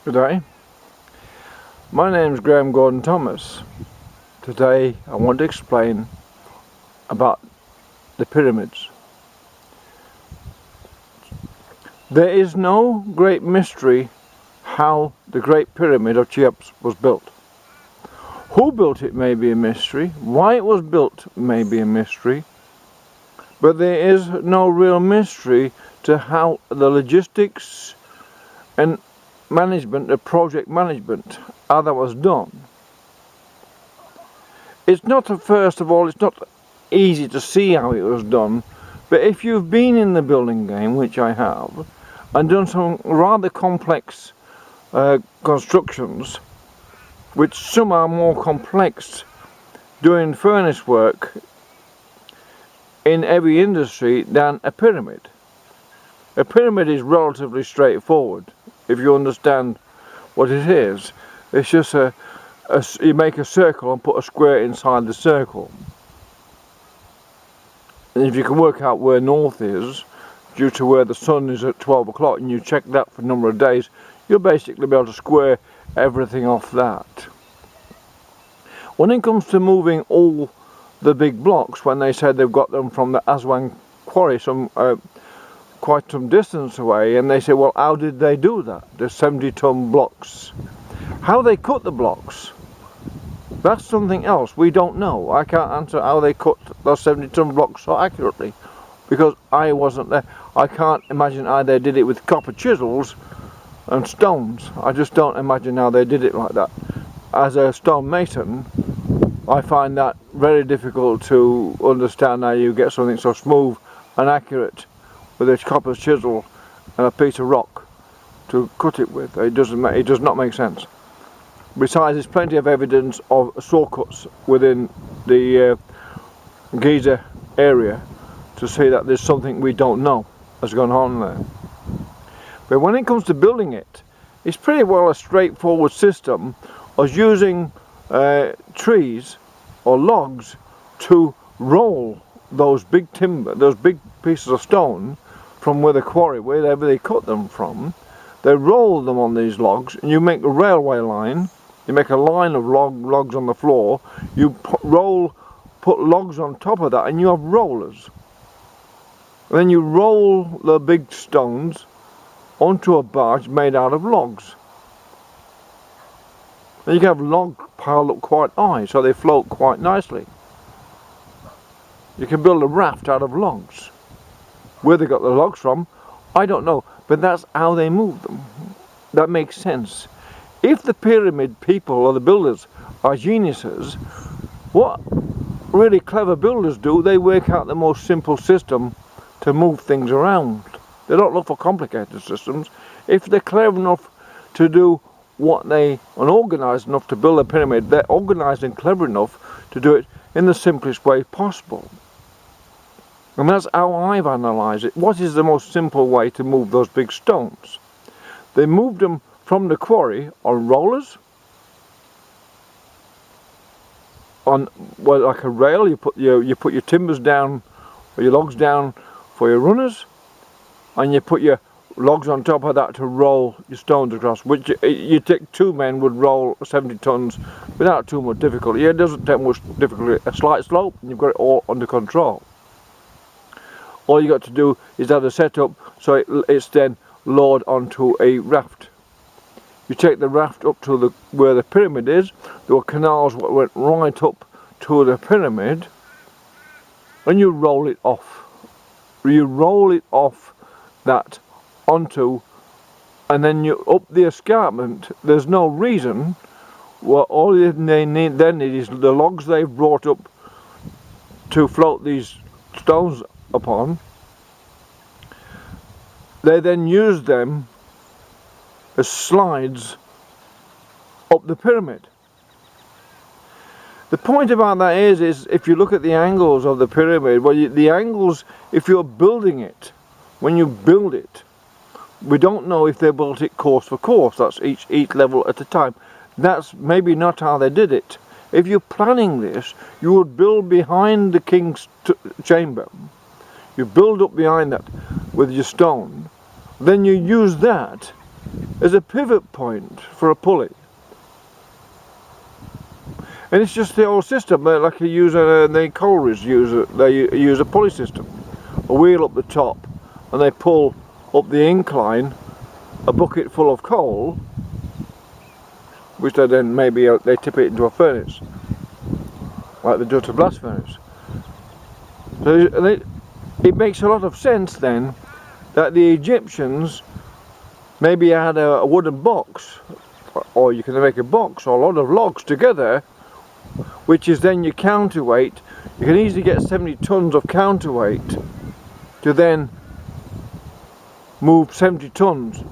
Good day. My name is Graham Gordon Thomas. Today I want to explain about the pyramids. There is no great mystery how the Great Pyramid of Cheops was built. Who built it may be a mystery, why it was built may be a mystery, but there is no real mystery to how the logistics and management, the project management, how that was done. It's not, first of all, it's not easy to see how it was done, but if you've been in the building game, which I have, and done some rather complex constructions, which some are more complex, doing furnace work in every industry than a pyramid. A pyramid is relatively straightforward if you understand what it is. It's just you make a circle and put a square inside the circle. And if you can work out where north is, due to where the sun is at 12 o'clock, and you check that for a number of days, you'll basically be able to square everything off that. When it comes to moving all the big blocks, when they said they've got them from the Aswan quarry, quite some distance away, and they say, well, how did they do that? The 70-ton blocks. How they cut the blocks, that's something else we don't know. I can't answer how they cut those 70-ton blocks so accurately, because I wasn't there. I can't imagine how they did it with copper chisels and stones. I just don't imagine how they did it like that. As a stonemason, I find that very difficult to understand how you get something so smooth and accurate with a copper chisel and a piece of rock to cut it with. It does not make sense. Besides, there's plenty of evidence of saw cuts within the Giza area to see that there's something we don't know has gone on there. But when it comes to building it, it's pretty well a straightforward system of using trees or logs to roll those big timber, those big pieces of stone from where the quarry, wherever they cut them from. They roll them on these logs, and you make a railway line. You make a line of logs on the floor. You put logs on top of that, and you have rollers. And then you roll the big stones onto a barge made out of logs. And you can have logs piled up quite high, so they float quite nicely. You can build a raft out of logs. Where they got the logs from, I don't know, but that's how they move them. That makes sense. If the pyramid people or the builders are geniuses, what really clever builders do, they work out the most simple system to move things around. They don't look for complicated systems. If they're clever enough to do and organised enough to build a pyramid, they're organised and clever enough to do it in the simplest way possible. And that's how I've analysed it. What is the most simple way to move those big stones? They moved them from the quarry on rollers, on like a rail. You put your timbers down, or your logs down for your runners, and you put your logs on top of that to roll your stones across, which you take 2 men would roll 70 tons without too much difficulty. It doesn't take much difficulty. A slight slope, and you've got it all under control. All you got to do is have a setup so it's then lowered onto a raft. You take the raft up to where the pyramid is. There were canals that went right up to the pyramid, and you roll it off. You roll it off that onto, and then you up the escarpment. There's no reason. Well, all they need is the logs they've brought up to float these stones upon. They then use them as slides up the pyramid. The point about that is if you look at the angles of the pyramid, the angles, if you're building it, when you build it, we don't know if they built it course for course. That's each level at a time. That's maybe not how they did it. If you're planning this, you would build behind the king's chamber. You build up behind that with your stone. Then you use that as a pivot point for a pulley. And it's just the old system, like the collieries use a pulley system. A wheel up the top, and they pull up the incline a bucket full of coal, which they then they tip it into a furnace, like they do to a blast furnace. So it makes a lot of sense then that the Egyptians maybe had a wooden box, or you can make a box or a lot of logs together, which is then your counterweight. You can easily get 70 tons of counterweight to then move 70 tons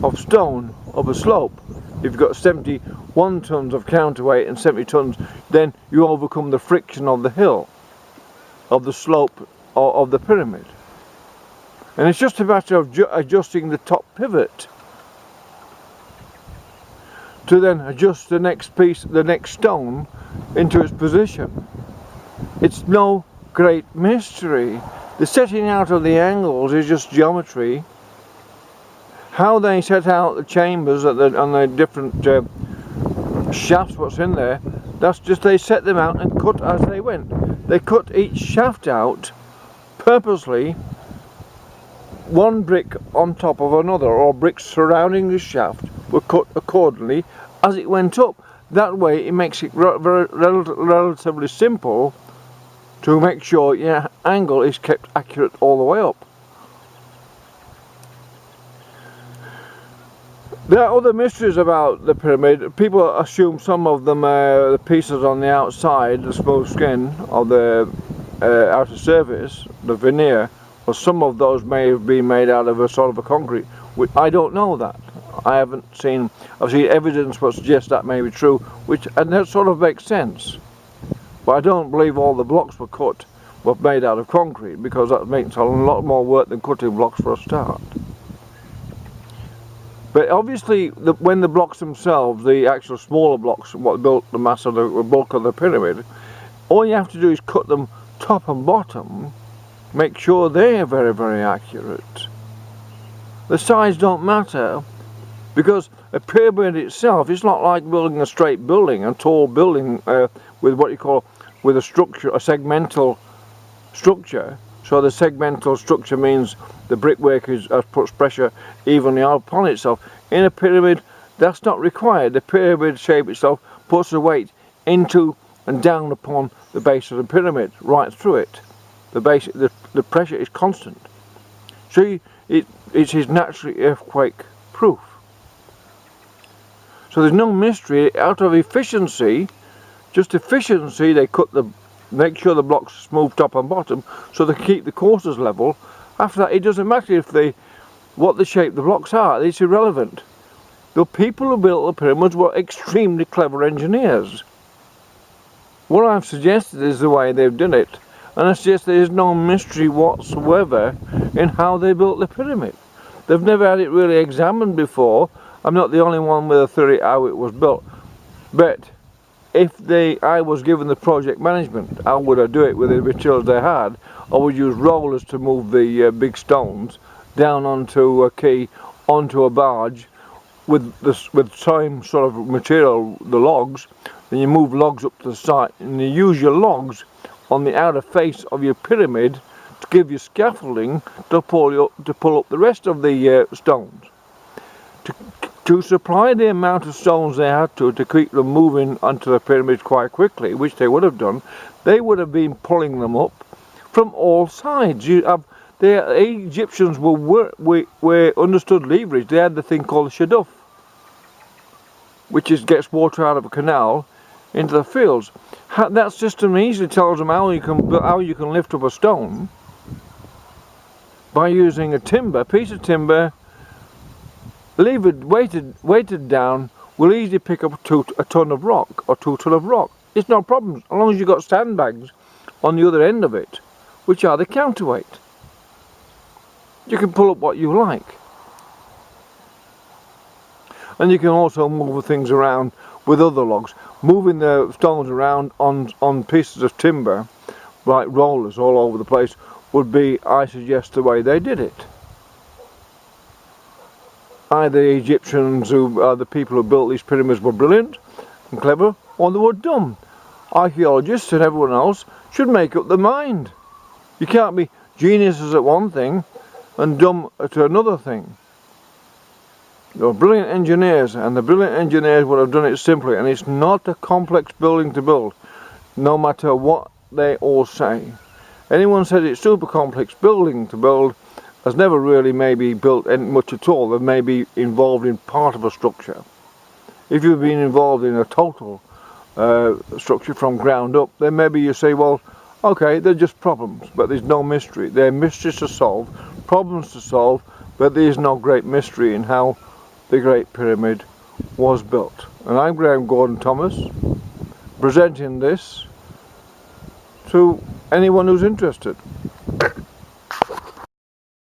of stone up a slope. If you've got 71 tons of counterweight and 70 tons, then you overcome the friction of the hill, of the slope of the pyramid. And it's just a matter of adjusting the top pivot to then adjust the next piece, the next stone, into its position. It's no great mystery. The setting out of the angles is just geometry. How they set out the chambers and the different shafts, what's in there, that's just they set them out and cut as they went. They cut each shaft out purposely, one brick on top of another, or bricks surrounding the shaft were cut accordingly as it went up. That way it makes it relatively simple to make sure your angle is kept accurate all the way up. There are other mysteries about the pyramid. People assume some of them, the pieces on the outside, the smooth skin of the outer surface, the veneer, or some of those may have been made out of a sort of a concrete. I don't know that. I've seen evidence what suggests that may be true, and that sort of makes sense. But I don't believe all the blocks were made out of concrete, because that makes a lot more work than cutting blocks for a start. But obviously, when the blocks themselves, the actual smaller blocks, what built the mass of the bulk of the pyramid, all you have to do is cut them top and bottom, make sure they're very, very accurate. The size don't matter, because a pyramid itself is not like building a straight building, a tall building with what you call, with a structure, a segmental structure. So the segmental structure means the brickwork puts pressure evenly upon itself. In a pyramid, that's not required. The pyramid shape itself puts the weight into and down upon the base of the pyramid, right through it. The pressure is constant. So it is naturally earthquake proof. So there's no mystery. Out of efficiency, just efficiency, they make sure the blocks smooth top and bottom, so they keep the courses level. After that, it doesn't matter what the shape the blocks are. It's irrelevant. The people who built the pyramids were extremely clever engineers. What I've suggested is the way they've done it, and I suggest there is no mystery whatsoever in how they built the pyramid. They've never had it really examined before. I'm not the only one with a theory how it was built, but if I was given the project management, how would I do it with the materials they had? I would use rollers to move the big stones down onto a quay, onto a barge, with the same sort of material, the logs. Then you move logs up to the side, and you use your logs on the outer face of your pyramid to give you scaffolding to pull up the rest of the stones. To supply the amount of stones they had to keep them moving onto the pyramid quite quickly, which they would have done, they would have been pulling them up from all sides. The Egyptians were understood leverage. They had the thing called the shaduf, which gets water out of a canal into the fields. That system easily tells them how you can lift up a stone by using a piece of timber, levered, weighted down, will easily pick up a ton of rock or 2 tons of rock. It's no problem, as long as you've got sandbags on the other end of it, which are the counterweight. You can pull up what you like. And you can also move things around with other logs. Moving the stones around on pieces of timber, like rollers all over the place, would be, I suggest, the way they did it. either the Egyptians, who are the people who built these pyramids, were brilliant and clever, or they were dumb. Archaeologists and everyone else should make up their mind. You can't be geniuses at one thing and dumb at another thing. They were brilliant engineers, and the brilliant engineers would have done it simply, and it's not a complex building to build, no matter what they all say. Anyone says it's super complex building to build has never really maybe built much at all. They may be involved in part of a structure. If you've been involved in a total structure from ground up, then maybe you say, well, okay, they're just problems, but there's no mystery. They're mysteries to solve, problems to solve, but there's no great mystery in how the Great Pyramid was built. And I'm Graham Gordon Thomas, presenting this to anyone who's interested.